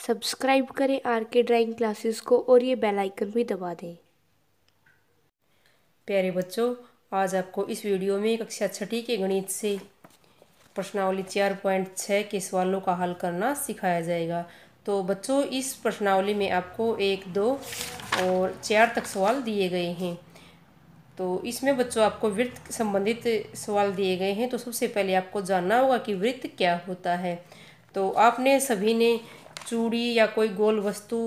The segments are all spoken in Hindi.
सब्सक्राइब करें आर के ड्राइंग क्लासेस को और ये बेल आइकन भी दबा दें। प्यारे बच्चों, आज आपको इस वीडियो में कक्षा छठी के गणित से प्रश्नावली 4.6 के सवालों का हल करना सिखाया जाएगा। तो बच्चों, इस प्रश्नावली में आपको 1, 2 और 4 तक सवाल दिए गए हैं। तो इसमें बच्चों आपको वृत्त संबंधित सवाल दिए गए हैं। तो सबसे पहले आपको जानना होगा कि वृत्त क्या होता है। तो आपने सभी ने चूड़ी या कोई गोल वस्तु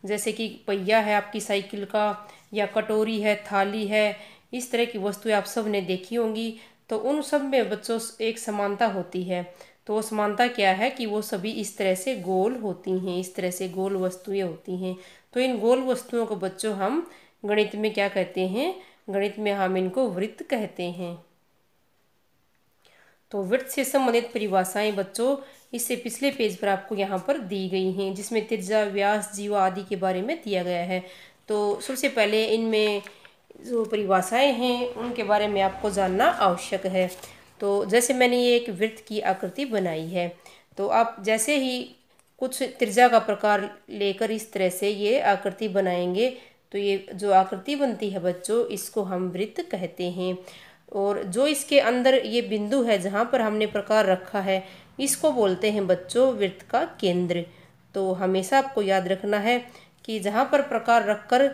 जैसे कि पहिया है आपकी साइकिल का, या कटोरी है, थाली है, इस तरह की वस्तुएं आप सब ने देखी होंगी। तो उन सब में बच्चों एक समानता होती है। तो वो समानता क्या है कि वो सभी इस तरह से गोल होती हैं, इस तरह से गोल वस्तुएं होती हैं। तो इन गोल वस्तुओं को बच्चों हम गणित में क्या कहते हैं? गणित में हम इनको वृत्त कहते हैं। तो वृत्त से संबंधित परिभाषाएं बच्चों इससे पिछले पेज पर आपको यहाँ पर दी गई हैं, जिसमें त्रिज्या, व्यास, जीवा आदि के बारे में दिया गया है। तो सबसे पहले इनमें जो परिभाषाएं हैं उनके बारे में आपको जानना आवश्यक है। तो जैसे मैंने ये एक वृत्त की आकृति बनाई है, तो आप जैसे ही कुछ त्रिज्या का प्रकार लेकर इस तरह से ये आकृति बनाएंगे, तो ये जो आकृति बनती है बच्चों, इसको हम वृत्त कहते हैं। और जो इसके अंदर ये बिंदु है जहाँ पर हमने प्रकार रखा है, इसको बोलते हैं बच्चों वृत्त का केंद्र। तो हमेशा आपको याद रखना है कि जहाँ पर प्रकार रखकर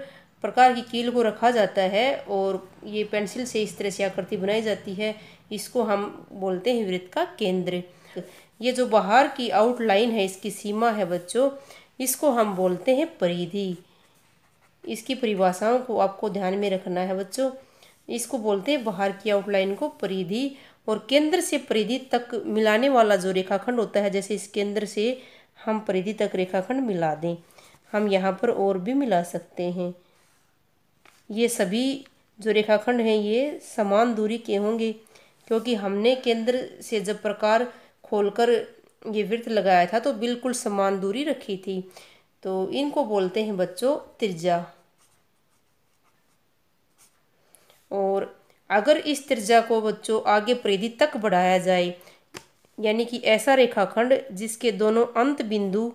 प्रकार की कील को रखा जाता है और ये पेंसिल से इस तरह से आकृति बनाई जाती है, इसको हम बोलते हैं वृत्त का केंद्र। ये जो बाहर की आउटलाइन है, इसकी सीमा है बच्चों, इसको हम बोलते हैं परिधि। इसकी परिभाषाओं को आपको ध्यान में रखना है बच्चों। इसको बोलते हैं बाहर की आउटलाइन को परिधि। और केंद्र से परिधि तक मिलाने वाला जो रेखाखंड होता है, जैसे इस केंद्र से हम परिधि तक रेखाखंड मिला दें, हम यहाँ पर और भी मिला सकते हैं। ये सभी जो रेखाखंड हैं ये समान दूरी के होंगे, क्योंकि हमने केंद्र से जब प्रकार खोलकर ये वृत्त लगाया था तो बिल्कुल समान दूरी रखी थी। तो इनको बोलते हैं बच्चों त्रिज्या। और अगर इस त्रिज्या को बच्चों आगे परिधि तक बढ़ाया जाए, यानी कि ऐसा रेखाखंड जिसके दोनों अंत बिंदु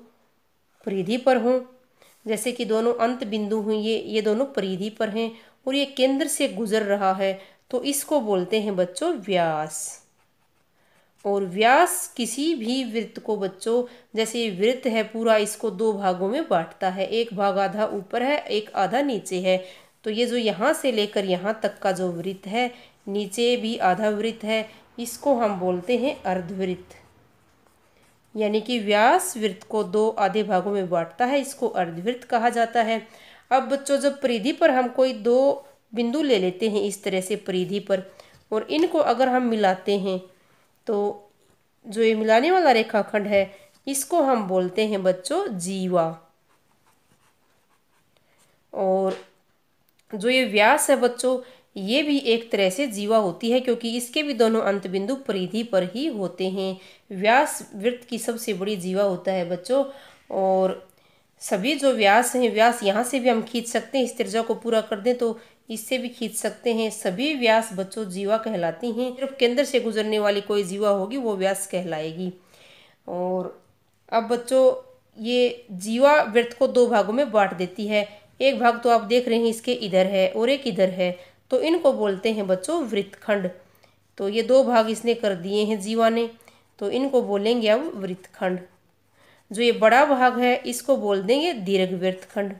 परिधि पर हों, जैसे कि दोनों अंत बिंदु हैं ये दोनों परिधि पर हैं और ये केंद्र से गुजर रहा है, तो इसको बोलते हैं बच्चों व्यास। और व्यास किसी भी वृत्त को बच्चों, जैसे ये वृत्त है पूरा, इसको दो भागों में बांटता है। एक भाग आधा ऊपर है, एक आधा नीचे है। तो ये जो यहाँ से लेकर यहाँ तक का जो वृत्त है, नीचे भी आधा वृत्त है, इसको हम बोलते हैं अर्धवृत्त। यानी कि व्यास वृत्त को दो आधे भागों में बांटता है, इसको अर्धवृत्त कहा जाता है। अब बच्चों, जब परिधि पर हम कोई दो बिंदु ले लेते हैं इस तरह से परिधि पर, और इनको अगर हम मिलाते हैं, तो जो ये मिलाने वाला रेखाखंड है इसको हम बोलते हैं बच्चों जीवा। और जो ये व्यास है बच्चों, ये भी एक तरह से जीवा होती है, क्योंकि इसके भी दोनों अंत बिंदु परिधि पर ही होते हैं। व्यास वृत्त की सबसे बड़ी जीवा होता है बच्चों। और सभी जो व्यास हैं, व्यास यहाँ से भी हम खींच सकते हैं, इस त्रिज्या को पूरा कर दें तो इससे भी खींच सकते हैं। सभी व्यास बच्चों जीवा कहलाती हैं। सिर्फ केंद्र से गुजरने वाली कोई जीवा होगी वो व्यास कहलाएगी। और अब बच्चों, ये जीवा वृत्त को दो भागों में बांट देती है। एक भाग तो आप देख रहे हैं इसके इधर है और एक इधर है, तो इनको बोलते हैं बच्चों वृत्तखंड। तो ये दो भाग इसने कर दिए हैं जीवा ने, तो इनको बोलेंगे अब वृत्तखंड। जो ये बड़ा भाग है इसको बोल देंगे दीर्घवृत्तखंड।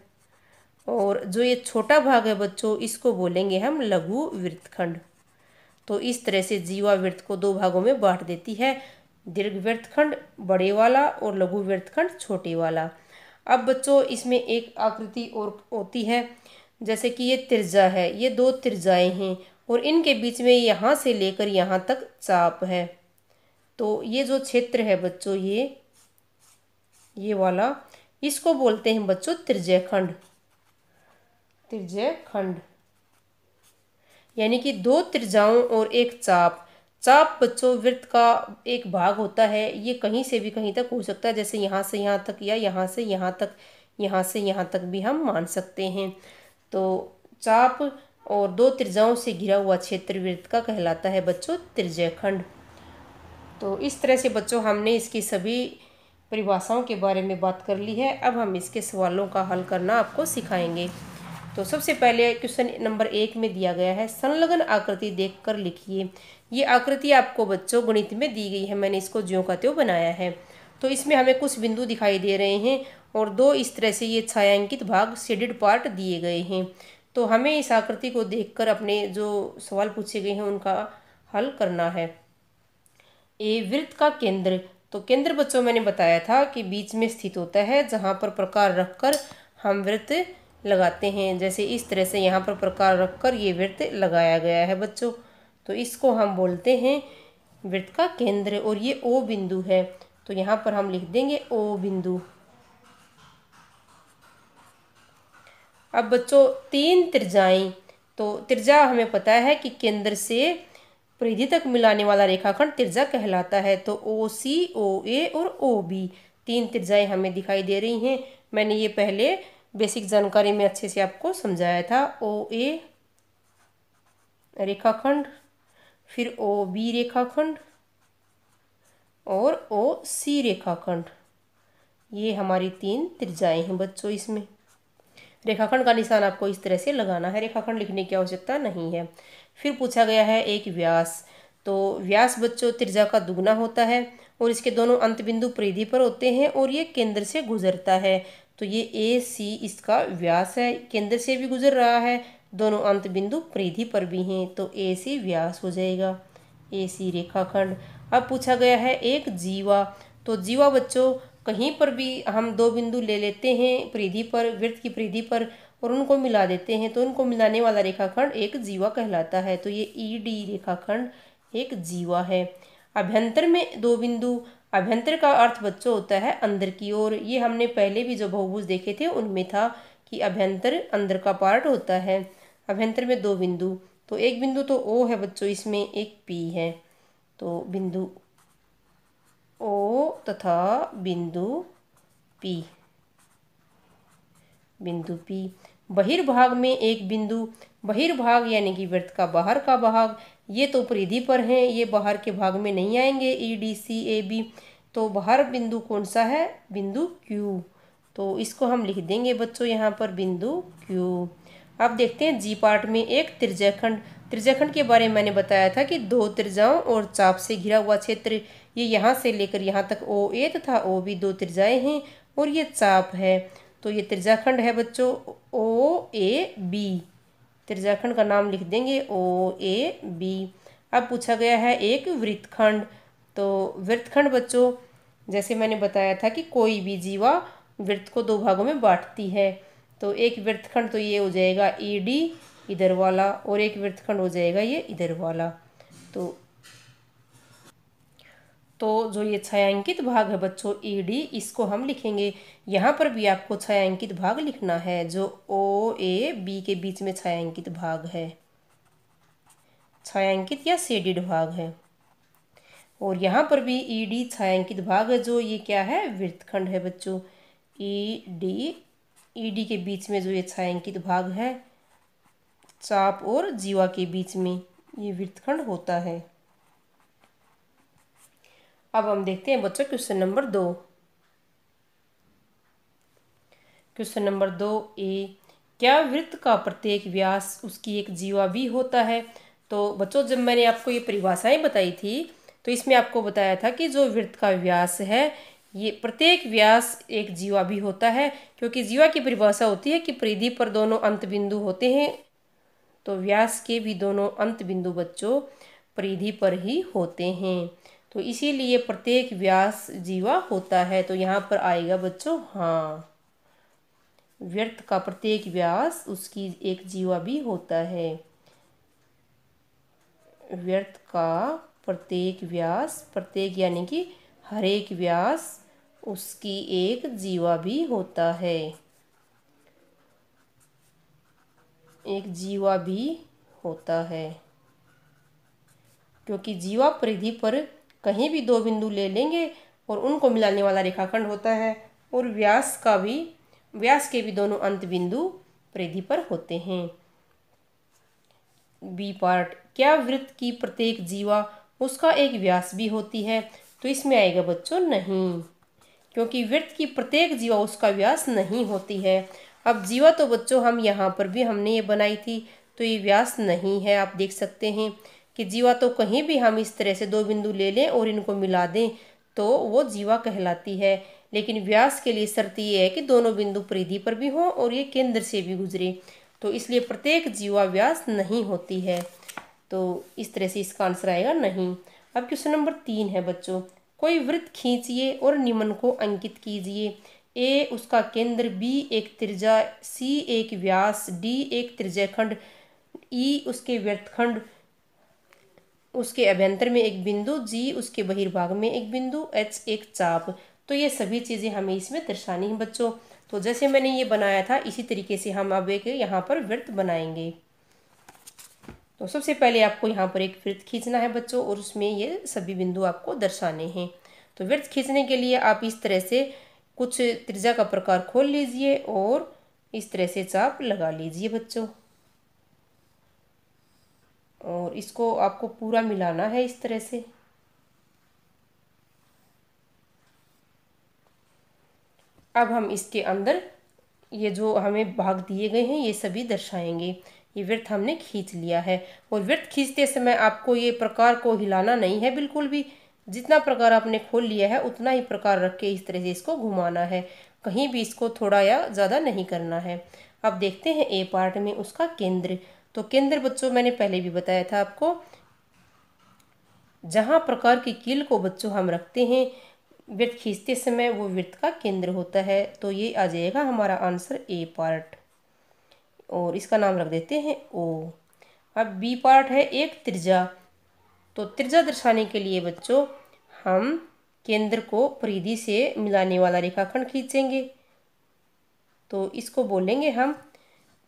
और जो ये छोटा भाग है बच्चों, इसको बोलेंगे हम लघु वृत्तखंड। तो इस तरह से जीवा वृत्त को दो भागों में बांट देती है, दीर्घवृत्तखंड बड़े वाला और लघु वृत्तखंड छोटे वाला। अब बच्चों, इसमें एक आकृति और होती है, जैसे कि ये त्रिज्या है, ये दो त्रिज्याएं हैं और इनके बीच में यहाँ से लेकर यहाँ तक चाप है। तो ये जो क्षेत्र है बच्चों, ये वाला, इसको बोलते हैं बच्चों त्रिज्यखंड। त्रिज्यखंड यानी कि दो त्रिज्याओं और एक चाप। चाप बच्चों वृत्त का एक भाग होता है, ये कहीं से भी कहीं तक हो सकता है, जैसे यहाँ से यहाँ तक या यहाँ से यहाँ तक, यहाँ से यहाँ तक भी हम मान सकते हैं। तो चाप और दो त्रिज्याओं से घिरा हुआ क्षेत्र वृत्त का कहलाता है बच्चों त्रिज्यखंड। तो इस तरह से बच्चों हमने इसकी सभी परिभाषाओं के बारे में बात कर ली है। अब हम इसके सवालों का हल करना आपको सिखाएंगे। तो सबसे पहले क्वेश्चन नंबर 1 में दिया गया है, संलग्न आकृति देखकर लिखिए। ये आकृति आपको बच्चों गणित में दी गई है, मैंने इसको ज्यों का त्यों बनाया है। तो इसमें हमें कुछ बिंदु दिखाई दे रहे हैं और दो इस तरह से ये छायांकित भाग शेडेड पार्ट दिए गए हैं। तो हमें इस आकृति को देखकर अपने जो सवाल पूछे गए हैं उनका हल करना है। ए, वृत्त का केंद्र। तो केंद्र बच्चों मैंने बताया था कि बीच में स्थित होता है, जहाँ पर प्रकार रखकर हम वृत्त लगाते हैं। जैसे इस तरह से यहाँ पर प्रकार रखकर ये वृत्त लगाया गया है बच्चों, तो इसको हम बोलते हैं वृत्त का केंद्र। और ये ओ बिंदु है, तो यहाँ पर हम लिख देंगे ओ बिंदु। अब बच्चों तीन त्रिज्याएं, तो त्रिज्या हमें पता है कि केंद्र से परिधि तक मिलाने वाला रेखाखंड त्रिज्या कहलाता है। तो ओ सी, ओ ए और ओ बी, तीन त्रिज्याएं हमें दिखाई दे रही हैं। मैंने ये पहले बेसिक जानकारी में अच्छे से आपको समझाया था। ओ ए रेखाखंड, फिर ओ बी रेखाखंड और ओ सी रेखाखंड, ये हमारी तीन त्रिज्याएं हैं बच्चों। इसमें रेखाखंड का निशान आपको इस तरह से लगाना है, रेखाखंड लिखने की आवश्यकता नहीं है। फिर पूछा गया है एक व्यास। तो व्यास बच्चों त्रिज्या का दुगना होता है और इसके दोनों अंत बिंदु परिधि पर होते हैं और ये केंद्र से गुजरता है। तो ये ए सी इसका व्यास है, केंद्र से भी गुजर रहा है, दोनों अंत बिंदु परिधि पर भी हैं, तो ए सी व्यास हो जाएगा, ए सी रेखाखंड। अब पूछा गया है एक जीवा। तो जीवा बच्चों कहीं पर भी हम दो बिंदु ले लेते हैं परिधि पर, वृत्त की परिधि पर, और उनको मिला देते हैं, तो उनको मिलाने वाला रेखाखंड एक जीवा कहलाता है। तो ये ई डी रेखाखंड एक जीवा है। अभ्यंतर में दो बिंदु, अभ्यंतर का अर्थ बच्चों होता है अंदर की ओर। ये हमने पहले भी जो बहुभुज देखे थे उनमें था कि अभ्यंतर अंदर का पार्ट होता है। अभ्यंतर में दो बिंदु, तो एक बिंदु तो ओ है बच्चों, इसमें एक पी है। तो बिंदु ओ तथा बिंदु पी, बिंदु पी। बहिर्भाग में एक बिंदु, बहिर्भाग यानी कि वृत्त का बाहर का भाग, ये तो परिधि पर हैं, ये बाहर के भाग में नहीं आएंगे, E D C A B. तो बाहर बिंदु कौन सा है, बिंदु क्यू। तो इसको हम लिख देंगे बच्चों यहाँ पर बिंदु क्यू। अब देखते हैं जी पार्ट में एक त्रिज्याखंड। त्रिज्याखंड के बारे में मैंने बताया था कि दो त्रिज्याओं और चाप से घिरा हुआ क्षेत्र, ये यहाँ से लेकर यहाँ तक ओ ए तथा ओ बी दो त्रिज्याएं हैं और ये चाप है। तो ये त्रिज्याखंड है बच्चों ओ ए बी, त्रिज्याखंड का नाम लिख देंगे ओ ए बी। अब पूछा गया है एक वृत्तखंड। तो वृत्तखंड बच्चों जैसे मैंने बताया था कि कोई भी जीवा वृत्त को दो भागों में बांटती है। तो एक वृत्तखंड तो ये हो जाएगा ई डी इधर वाला, और एक वृत्तखंड हो जाएगा ये इधर वाला। तो जो ये छायांकित भाग है बच्चों ई डी, इसको हम लिखेंगे। यहाँ पर भी आपको छायांकित भाग लिखना है, जो ओ ए बी के बीच में छायांकित भाग है, छायांकित या शेडिड भाग है। और यहाँ पर भी ई डी छायांकित भाग है, जो ये क्या है, वृत्तखंड है बच्चों। ई डी के बीच में जो ये छायांकित भाग है चाप और जीवा के बीच में, ये वृत्तखंड होता है। अब हम देखते हैं बच्चों क्वेश्चन नंबर 2। क्वेश्चन नंबर 2 ए, क्या वृत्त का प्रत्येक व्यास उसकी एक जीवा भी होता है। तो बच्चों जब मैंने आपको ये परिभाषाएं बताई थी तो इसमें आपको बताया था कि जो वृत्त का व्यास है ये प्रत्येक व्यास एक जीवा भी होता है, क्योंकि जीवा की परिभाषा होती है कि परिधि पर दोनों अंत बिंदु होते हैं। तो व्यास के भी दोनों अंत बिंदु बच्चों परिधि पर ही होते हैं, तो इसीलिए प्रत्येक व्यास जीवा होता है। तो यहाँ पर आएगा बच्चों हाँ, वृत्त का प्रत्येक व्यास उसकी एक जीवा भी होता है। वृत्त का प्रत्येक व्यास, प्रत्येक यानी कि हर एक व्यास उसकी एक जीवा भी होता है, एक जीवा भी होता है। क्योंकि जीवा परिधि पर कहीं भी दो बिंदु ले लेंगे और उनको मिलाने वाला रेखाखंड होता है, और व्यास के भी दोनों अंत बिंदु परिधि पर होते हैं। बी पार्ट, क्या वृत्त की प्रत्येक जीवा उसका एक व्यास भी होती है। तो इसमें आएगा बच्चों नहीं, क्योंकि वृत्त की प्रत्येक जीवा उसका व्यास नहीं होती है। अब जीवा तो बच्चों हम यहाँ पर भी हमने ये बनाई थी, तो ये व्यास नहीं है। आप देख सकते हैं कि जीवा तो कहीं भी हम इस तरह से दो बिंदु ले लें और इनको मिला दें तो वो जीवा कहलाती है। लेकिन व्यास के लिए शर्त ये है कि दोनों बिंदु परिधि पर भी हों और ये केंद्र से भी गुजरे, तो इसलिए प्रत्येक जीवा व्यास नहीं होती है। तो इस तरह से इसका आंसर आएगा नहीं। अब क्वेश्चन नंबर 3 है बच्चों, कोई वृत्त खींचिए और निम्न को अंकित कीजिए। ए उसका केंद्र, बी एक त्रिज्या, सी एक व्यास, डी एक त्रिज्याखंड, ई उसके वृत्तखंड, उसके अभ्यंतर में एक बिंदु, जी उसके बहिर्भाग में एक बिंदु, एच एक चाप। तो ये सभी चीज़ें हमें इसमें दर्शानी है बच्चों। तो जैसे मैंने ये बनाया था इसी तरीके से हम अब एक यहाँ पर वृत्त बनाएंगे। तो सबसे पहले आपको यहाँ पर एक वृत्त खींचना है बच्चों और उसमें ये सभी बिंदु आपको दर्शाने हैं। तो वृत्त खींचने के लिए आप इस तरह से कुछ त्रिज्या का प्रकार खोल लीजिए और इस तरह से चाप लगा लीजिए बच्चों, और इसको आपको पूरा मिलाना है इस तरह से। अब हम इसके अंदर ये जो हमें भाग दिए गए हैं ये सभी दर्शाएंगे। ये वृत्त हमने खींच लिया है, और वृत्त खींचते समय आपको ये प्रकार को हिलाना नहीं है बिल्कुल भी। जितना प्रकार आपने खोल लिया है उतना ही प्रकार रख के इस तरह से इसको घुमाना है, कहीं भी इसको थोड़ा या ज़्यादा नहीं करना है। अब देखते हैं ए पार्ट में उसका केंद्र। तो केंद्र बच्चों मैंने पहले भी बताया था आपको, जहाँ प्रकार की कील को बच्चों हम रखते हैं वृत्त खींचते समय वो वृत्त का केंद्र होता है। तो ये आ जाएगा हमारा आंसर ए पार्ट, और इसका नाम रख देते हैं ओ। अब बी पार्ट है एक त्रिज्या। तो त्रिज्या दर्शाने के लिए बच्चों हम केंद्र को परिधि से मिलाने वाला रेखाखंड खींचेंगे। तो इसको बोलेंगे हम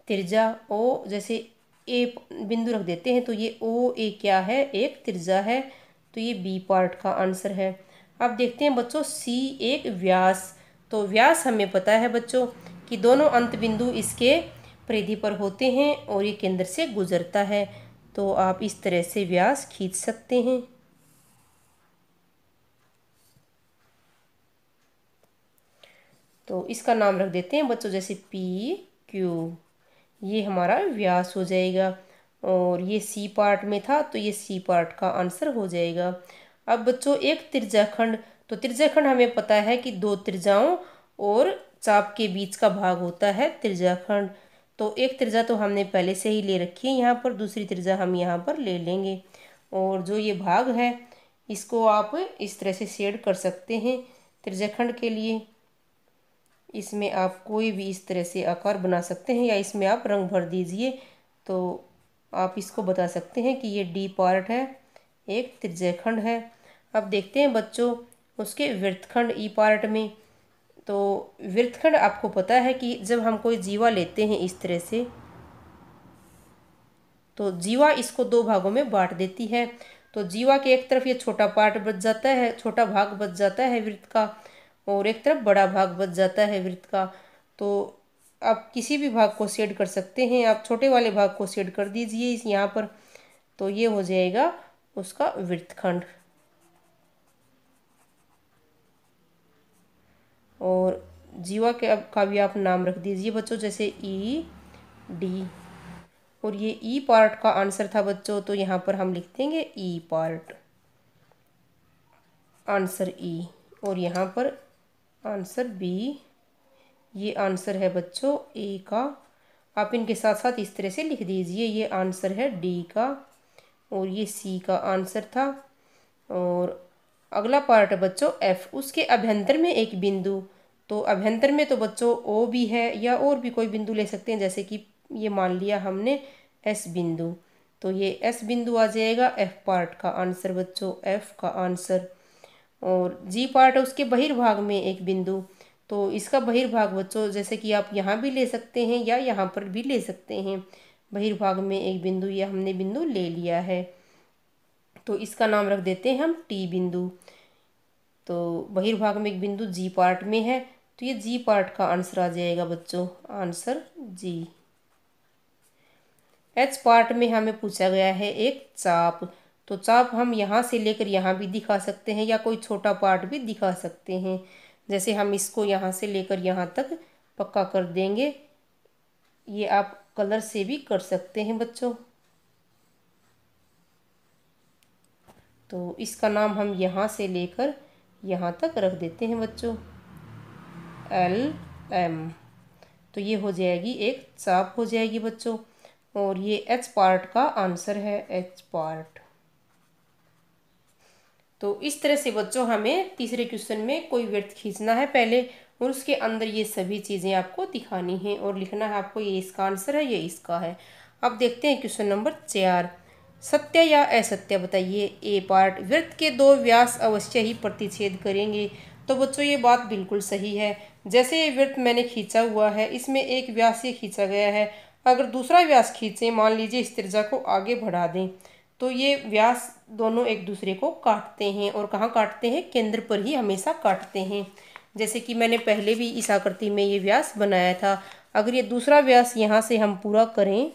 त्रिज्या ओ। जैसे ए बिंदु रख देते हैं तो ये ओ ए क्या है, एक त्रिज्या है। तो ये बी पार्ट का आंसर है। अब देखते हैं बच्चों सी एक व्यास। तो व्यास हमें पता है बच्चों कि दोनों अंत बिंदु इसके परिधि पर होते हैं और ये केंद्र से गुजरता है। तो आप इस तरह से व्यास खींच सकते हैं। तो इसका नाम रख देते हैं बच्चों जैसे पी क्यू, ये हमारा व्यास हो जाएगा। और ये सी पार्ट में था तो ये सी पार्ट का आंसर हो जाएगा। अब बच्चों एक त्रिज्याखंड। तो त्रिज्याखंड हमें पता है कि दो त्रिज्याओं और चाप के बीच का भाग होता है त्रिज्याखंड। तो एक त्रिज्या तो हमने पहले से ही ले रखी है यहाँ पर, दूसरी त्रिज्या हम यहाँ पर ले लेंगे। और जो ये भाग है इसको आप इस तरह से शेड कर सकते हैं त्रिज्याखंड के लिए। इसमें आप कोई भी इस तरह से आकार बना सकते हैं या इसमें आप रंग भर दीजिए। तो आप इसको बता सकते हैं कि ये डी पार्ट है, एक त्रिज्याखंड है। अब देखते हैं बच्चों उसके वृत्तखंड ई पार्ट में। तो वृत्तखंड आपको पता है कि जब हम कोई जीवा लेते हैं इस तरह से, तो जीवा इसको दो भागों में बांट देती है। तो जीवा के एक तरफ ये छोटा पार्ट बच जाता है, छोटा भाग बच जाता है वृत्त का, और एक तरफ बड़ा भाग बच जाता है वृत्त का। तो आप किसी भी भाग को शेड कर सकते हैं। आप छोटे वाले भाग को शेड कर दीजिए इस यहाँ पर, तो ये हो जाएगा उसका वृत्तखंड। और जीवा के अब का भी आप नाम रख दीजिए बच्चों जैसे ई डी। और ये ई पार्ट का आंसर था बच्चों, तो यहाँ पर हम लिख देंगे ई पार्ट, आंसर ई। और यहाँ पर आंसर बी, ये आंसर है बच्चों ए का। आप इनके साथ साथ इस तरह से लिख दीजिए, ये आंसर है डी का और ये सी का आंसर था। और अगला पार्ट है बच्चों एफ, उसके अभ्यंतर में एक बिंदु। तो अभ्यंतर में तो बच्चों ओ भी है या और भी कोई बिंदु ले सकते हैं, जैसे कि ये मान लिया हमने एस बिंदु। तो ये एस बिंदु आ जाएगा एफ पार्ट का आंसर बच्चों, एफ का आंसर। और जी पार्ट है उसके बहिर्भाग में एक बिंदु। तो इसका बहिर्भाग बच्चों जैसे कि आप यहाँ भी ले सकते हैं या यहाँ पर भी ले सकते हैं। बहिर्भाग में एक बिंदु, ये हमने बिंदु ले लिया है, तो इसका नाम रख देते हैं हम टी बिंदु। तो बहिर्भाग में एक बिंदु जी पार्ट में है, तो ये जी पार्ट का आंसर आ जाएगा बच्चों, आंसर जी। एच पार्ट में हमें पूछा गया है एक चाप। तो चाप हम यहाँ से लेकर यहाँ भी दिखा सकते हैं या कोई छोटा पार्ट भी दिखा सकते हैं। जैसे हम इसको यहाँ से लेकर यहाँ तक पक्का कर देंगे। ये आप कलर से भी कर सकते हैं बच्चों। तो इसका नाम हम यहाँ से लेकर यहाँ तक रख देते हैं बच्चों, LM। तो ये हो जाएगी एक चाप हो जाएगी बच्चों। और ये H पार्ट का आंसर है, H पार्ट। तो इस तरह से बच्चों हमें तीसरे क्वेश्चन में कोई वृत्त खींचना है पहले, और उसके अंदर ये सभी चीज़ें आपको दिखानी हैं और लिखना है आपको ये इसका आंसर है, ये इसका है। अब देखते हैं क्वेश्चन नंबर 4। सत्य या असत्य बताइए। ए पार्ट, वृत्त के दो व्यास अवश्य ही प्रतिच्छेद करेंगे। तो बच्चों ये बात बिल्कुल सही है। जैसे ये वृत्त मैंने खींचा हुआ है, इसमें एक व्यास ये खींचा गया है, अगर दूसरा व्यास खींचे, मान लीजिए इस त्रिज्या को आगे बढ़ा दें, तो ये व्यास दोनों एक दूसरे को काटते हैं। और कहाँ काटते हैं? केंद्र पर ही हमेशा काटते हैं। जैसे कि मैंने पहले भी इस आकृति में ये व्यास बनाया था। अगर ये दूसरा व्यास यहाँ से हम पूरा करें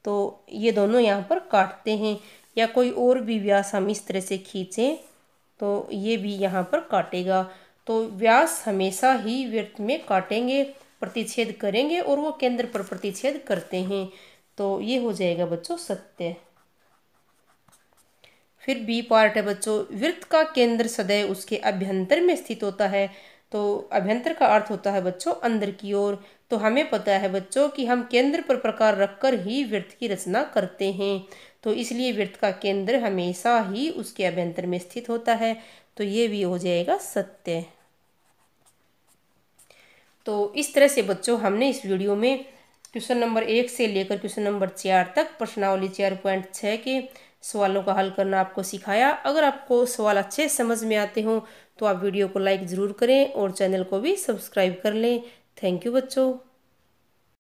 तो ये दोनों यहाँ पर काटते हैं, या कोई और भी व्यास हम इस तरह से खींचें तो ये भी यहाँ पर काटेगा। तो व्यास हमेशा ही वृत्त में काटेंगे, प्रतिच्छेद करेंगे, और वो केंद्र पर प्रतिच्छेद करते हैं। तो ये हो जाएगा बच्चों सत्य। फिर बी पार्ट है बच्चों, वृत्त का केंद्र सदैव उसके अभ्यंतर में स्थित होता है। तो अभ्यंतर का अर्थ होता है बच्चों अंदर की ओर। तो हमें पता है बच्चों कि हम केंद्र पर प्रकार रखकर ही वृत्त की रचना करते हैं। तो इसलिए वृत्त का केंद्र हमेशा ही उसके अभ्यंतर में स्थित होता है। तो ये भी हो जाएगा सत्य। तो इस तरह से बच्चों हमने इस वीडियो में क्वेश्चन नंबर 1 से लेकर क्वेश्चन नंबर 4 तक प्रश्नावली 4.6 के सवालों का हल करना आपको सिखाया। अगर आपको सवाल अच्छे समझ में आते हों तो आप वीडियो को लाइक ज़रूर करें और चैनल को भी सब्सक्राइब कर लें। थैंक यू बच्चों।